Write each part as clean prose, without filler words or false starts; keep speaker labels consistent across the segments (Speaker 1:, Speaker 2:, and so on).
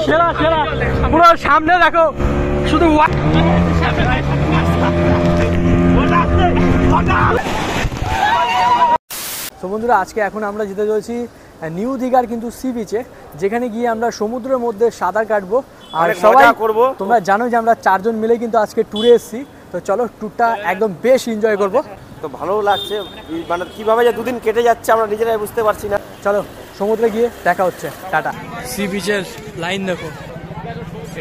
Speaker 1: সেরা সেরা পুরো সামনে দেখো শুধু তো বন্ধুরা আজকে এখন আমরা যেতে চলেছি নিউ দীঘার কিন্তু সি বিচে, যেখানে গিয়ে আমরা সমুদ্রের মধ্যে সাঁতার কাটবো আর সবাই করবো। তোমরা জানো যে আমরা 4 জন মিলে কিন্তু আজকে ট্যুরে এসেছি, তো চলো ট্যুরটা একদম বেশ এনজয় করবো।
Speaker 2: তো ভালো লাগছে, মানে কিভাবে যে দুদিন কেটে যাচ্ছে আমরা নিজেরাই বুঝতে পারছি না।
Speaker 1: চলো সমুদ্রে গিয়ে দেখা হচ্ছে, টাটা। সি বিচের লাইন দেখো,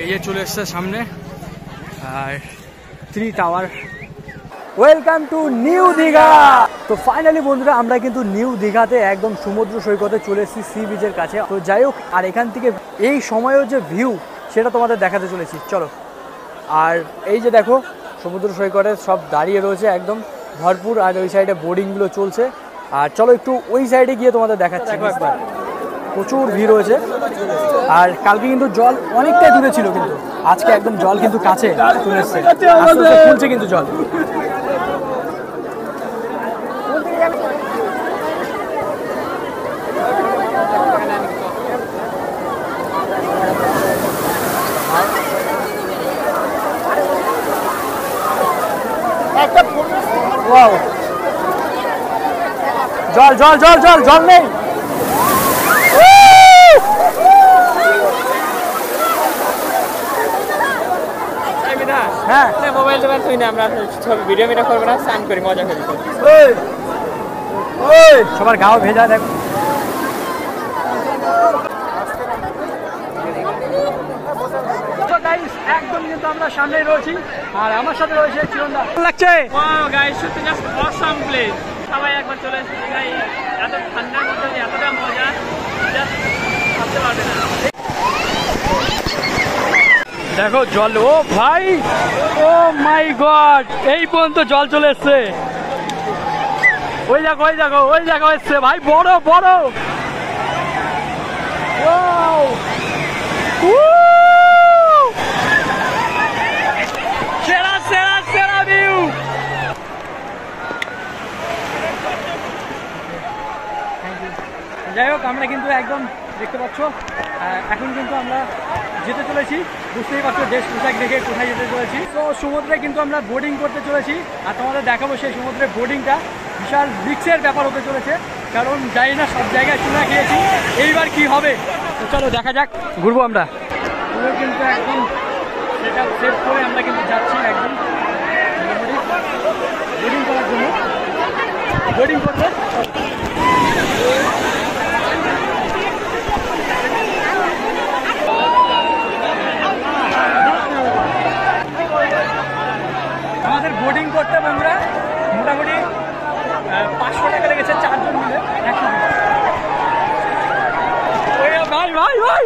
Speaker 1: এই যে চলে এসছে সামনে আর 3 tower. Welcome to new Digha. তো ফাইনালি বন্ধুরা আমরা কিন্তু নিউ দীঘাতে একদম সমুদ্র সৈকতে চলে এসেছি, সি বিচের কাছে। তো যাই হোক, আর এখান থেকে এই সময়ের যে ভিউ সেটা তোমাদের দেখাতে চলেছি, চলো। আর এই যে দেখো সমুদ্র সৈকতে সব দাঁড়িয়ে রয়েছে একদম ভরপুর, আর ওই সাইডে বোর্ডিংগুলো চলছে। আর চলো একটু ওই সাইডে গিয়ে তোমাদের দেখাচ্ছি একবার। প্রচুর ভিড় রয়েছে, আর কালকে কিন্তু জল অনেকটাই দূরে ছিল, কিন্তু আজকে একদম জল কিন্তু কাছে চলে এসছে, আস্তে আস্তে ফুলছে কিন্তু জল। জল জল জল জল জল নেই। হ্যাঁ
Speaker 3: মোবাইল টোবাইল তুই না, আমরা ছবি ভিডিও মিডিও করবো না, স্নান করি, মজা করি।
Speaker 1: সবার গাও ভেজা দেখো। একদম কিন্তু আমরা সামনেই রয়েছি, আর আমার সাথে রয়েছে চিরন্দা। লাগছে
Speaker 3: গাইস, সত্যি জাস্ট অসাম প্লেস। সবাই একবার চলে এসেছে দীঘায়, এত ঠান্ডার মধ্যে এতটা মজা জাস্ট ভাবতে পারবে না।
Speaker 1: দেখো জল, ও ভাই, ও মাই গড, এই পর্যন্ত জল চলে এসছে। ওই দেখো ওই দেখো ওই দেখো এসছে ভাই, বড় বড়। সেরা সেরা সেরা ভিউ। যাই হোক, আমরা কিন্তু একদম দেখতে পাচ্ছ এখন কিন্তু আমরা যেতে চলেছি, বুঝতেই পারছো দেশ পোশাক দেখে কোথায় যেতে চলেছি। তো সমুদ্রে কিন্তু আমরা বোটিং করতে চলেছি, আর তোমাদের দেখাবো সেই সমুদ্রের বোটিংটা। বিশাল রিস্কের ব্যাপার হতে চলেছে, কারণ জানি না সব জায়গায় চুনা খেয়েছি, এইবার কি হবে। তো চলো দেখা যাক, ঘুরবো আমরা। পুরো কিন্তু একদম সেটা সেট করে আমরা কিন্তু যাচ্ছি একদম বোটিং করার জন্য। বোটিং করবো। আমাদের বোটিং করতে বন্ধুরা মোটামুটি 500 টাকা লেগেছে, 4 জন মিলে 100 টাকা। ভাই ভাই ভাই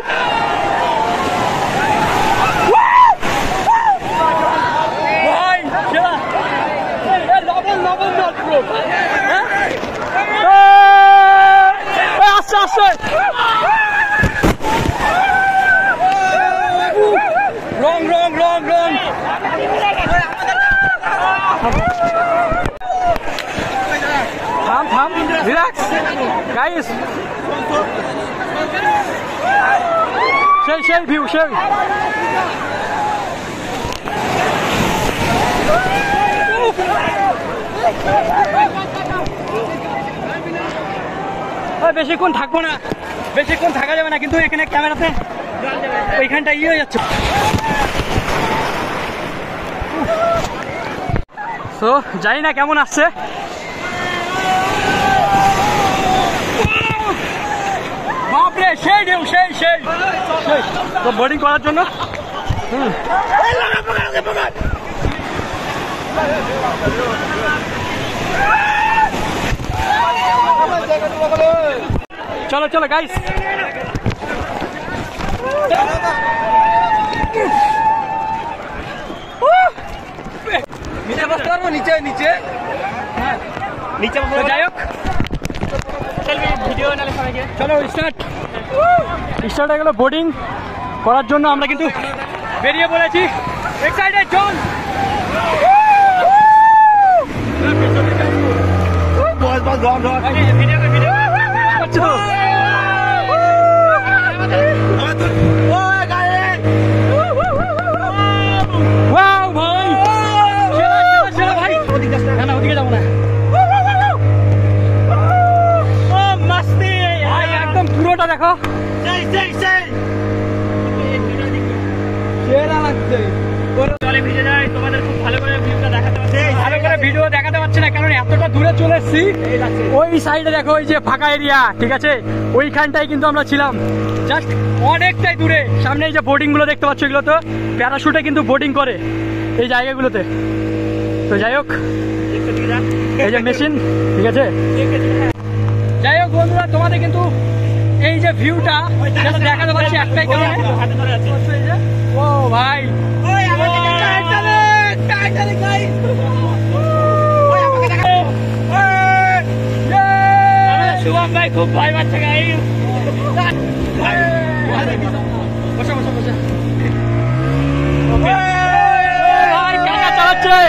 Speaker 1: ভাই, লবণ লবণ আস্তে আস্তে, রং রং রং রং। থাম থাম, রিল্যাক্স গাইস। সেই সেই ভিউ, সেই বেশিক্ষণ থাকবো না, বেশিক্ষণ থাকা যাবে না, কিন্তু এখানে ক্যামেরাতে ওইখানটা হয়ে যাচ্ছে। তো জানি না কেমন আসছে। বাপরে, সেই ঢেউ, সেই সেই। তো বোটিং করার জন্য চলো চলো গাইস। নিচে বসতে পারবো, নিচে নিচে, হ্যাঁ নিচে। যাই হোক,
Speaker 3: ভিডিও নালে সবাইকে
Speaker 1: চলো স্টার্ট হয়ে গেল। বোটিং করার জন্য আমরা কিন্তু বেরিয়ে পড়েছি। এক্সাইটেড জন। ভিডিও দেখো, সেরা লাগছে।
Speaker 3: জলে ভিজে যায়, তোমাদের খুব ভালো করে ভিউটা দেখাতে পারছি,
Speaker 1: ভালো করে ভিডিও দেখাতে পারছি না কারণ এতটা দূরে চলে এসেছি। ওই সাইডে দেখো, ওই যে ফাঁকা এরিয়া, ঠিক আছে, ওইখানটাই কিন্তু আমরা ছিলাম, জাস্ট অনেকটাই দূরে। সামনে এই যে বোর্ডিং গুলো দেখতে পাচ্ছ, এগুলো তো প্যারাশুটে কিন্তু বোর্ডিং করে এই জায়গাগুলোতে। তো যাই হোক, এই যে মেশিন, ঠিক আছে। যাই হোক বন্ধুরা, তোমাদের কিন্তু এই যে ভিউটা দেখাতে পারছি একটাই কারণে, ও ভাই
Speaker 3: শুভম ভাই খুব ভয় পাচ্ছে গাই।
Speaker 1: বসে বসে বসে ভাই, কাকা চালাচ্ছে।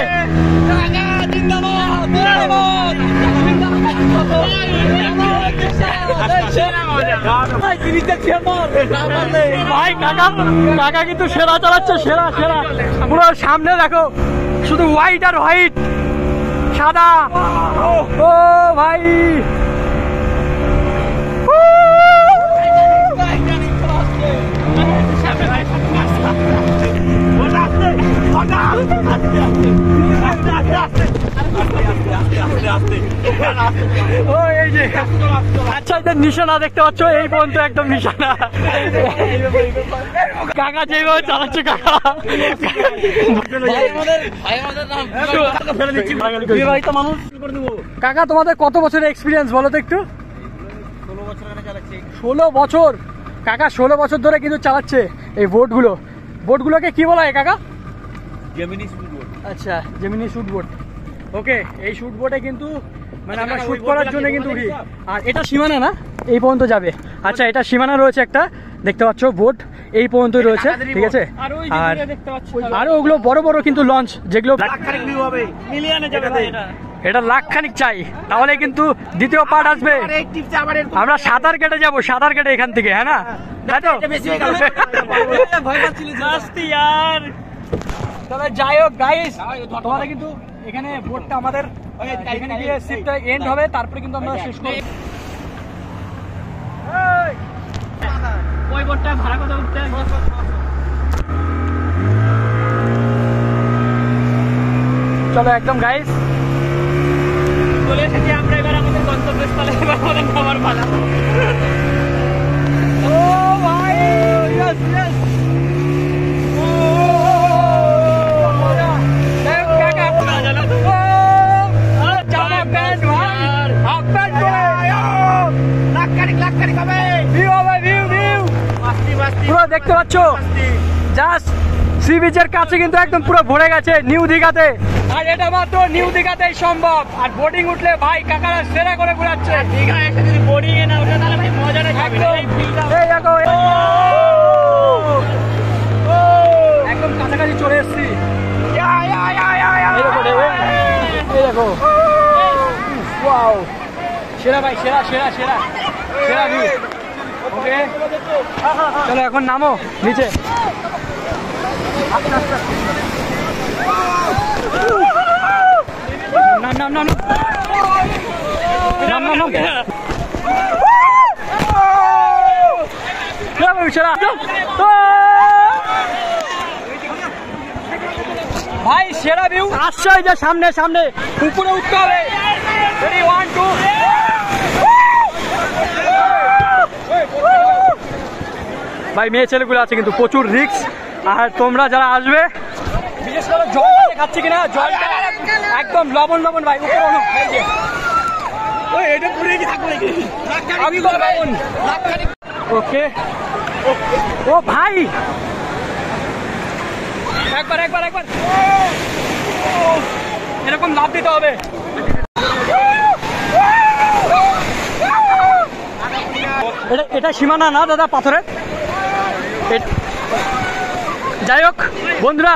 Speaker 1: ভাই কাকা কিন্তু সেরা চালাচ্ছে, সেরা সেরা। পুরো সামনে দেখো, শুধু হোয়াইট আর হোয়াইট, সাদা। ও ভাই আচ্ছা, এটা নিশানা দেখতে পাচ্ছ, এই পর্যন্ত একদম নিশানা। কাকা যেভাবে চালাচ্ছে, কাকা তোমাদের কত বছরের এক্সপিরিয়েন্স বলো তো একটু? 16 বছর কাকা, 16 বছর ধরে কিন্তু চালাচ্ছে এই বোটগুলোকে কি বলা হয় কাকা?
Speaker 2: Gemini shoot boat.
Speaker 1: আচ্ছা, জেমিনি শুট বোট। ওকে, এই শুট বোটে কিন্তু মানে আমরা শুট করার জন্য কিন্তু উঠি। আর এটা সীমানা না, এই পর্যন্ত যাবে। আচ্ছা, এটা সীমানা রয়েছে একটা, দেখতে পাচ্ছ বোট এই পর্যন্তই রয়েছে, ঠিক আছে। আর আরো ওগুলো বড় বড় কিন্তু লঞ্চ, যেগুলো এটা লাখখানিক চাই, তাহলে কিন্তু দ্বিতীয় পার্ট আসবে। আমরা সাঁতার কেটে যাবো, সাঁতার কেটে এখান থেকে, হ্যাঁ না? তাই তো? তবে যাই হোক গাইস, তোমাদের কিন্তু এখানে বোটটা আমাদের এখানে গিয়ে শিপটা এন্ড হবে, তারপরে কিন্তু আমরা শেষ করব।
Speaker 3: ওই বোটটা ভাড়া কত উঠতে?
Speaker 1: চলো একদম গাইস,
Speaker 3: চলে এসেছি আমরা এবার আমাদের গন্তব্যস্থলে। এবার আমাদের খাবার পালা।
Speaker 1: ও ভাই, ইয়েস ইয়েস। পুরো দেখতে পাচ্ছ, জাস্ট সি বিচের কাছে কিন্তু একদম পুরো ভরে গেছে নিউ দীঘাতে। আর এটা মাত্র নিউ দীঘাতেই সম্ভব। আর বোটিং উঠলে ভাই কাকারা সেরা করে ঘুরাচ্ছে।
Speaker 3: দীঘা এসে যদি বোটিং এ না উঠে তাহলে ভাই মজাটা থাকবে না। এই ফিলটা
Speaker 1: এই দেখো, একদম কাছাকাছি চলে এসেছি। এই দেখো, ওয়াও, সেরা ভাই, সেরা সেরা সেরা সেরা ভিউ। ওকে, চলো এখন নামো নিচে। নাম নাম নাম নাম নাম সেরা ভাই, সেরা ভিউ আসছে। যে সামনে সামনে উপরে উঠতে হবে। 1 2 ভাই, মেয়ে ছেলেগুলো আছে কিন্তু প্রচুর রিস্ক। আর তোমরা যারা আসবে, বিশেষ করে জলটা দেখাচ্ছি কিনা, জলটা একদম লবণ লবণ ভাই, উপরে ওকে। ও ভাই, একবার একবার একবার এরকম লাফ দিতে হবে। এটা সীমানা না দাদা, পাথরের। যাই হোক বন্ধুরা,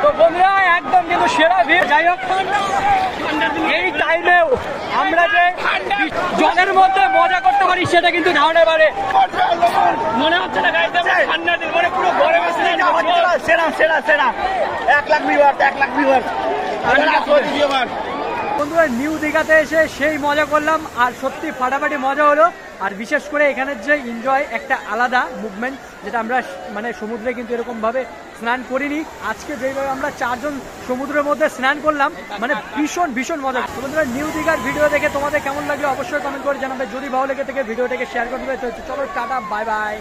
Speaker 1: তো বন্ধুরা একদম কিন্তু সেরা ভিড়। যাই হোক, এই টাইমেও আমরা যে জলের মধ্যে মজা করতে পারি সেটা কিন্তু ধারণা পারে
Speaker 3: মনে হচ্ছে না গাইতে ঠান্ডা দিন মানে পুরো গরমে
Speaker 2: সেরা সেরা সেরা 1 লাখ ভিউয়ার্স 1 লাখ ভিউয়ার্স।
Speaker 1: বন্ধুরা নিউ দীঘাতে এসে সেই মজা করলাম, আর সত্যি ফাটাফাটি মজা হলো। আর বিশেষ করে এখানের যে এনজয়, একটা আলাদা মুভমেন্ট, যেটা আমরা মানে সমুদ্রে কিন্তু এরকমভাবে স্নান করিনি। আজকে যেইভাবে আমরা 4 জন সমুদ্রের মধ্যে স্নান করলাম, মানে ভীষণ ভীষণ মজা। বন্ধুরা নিউ দীঘার ভিডিও দেখে তোমাদের কেমন লাগলো অবশ্যই কমেন্ট করে জানাবে। যদি ভালো লেগে থাকে ভিডিওটাকে শেয়ার করে দেবে। তো চলো টাটা, বাই বাই।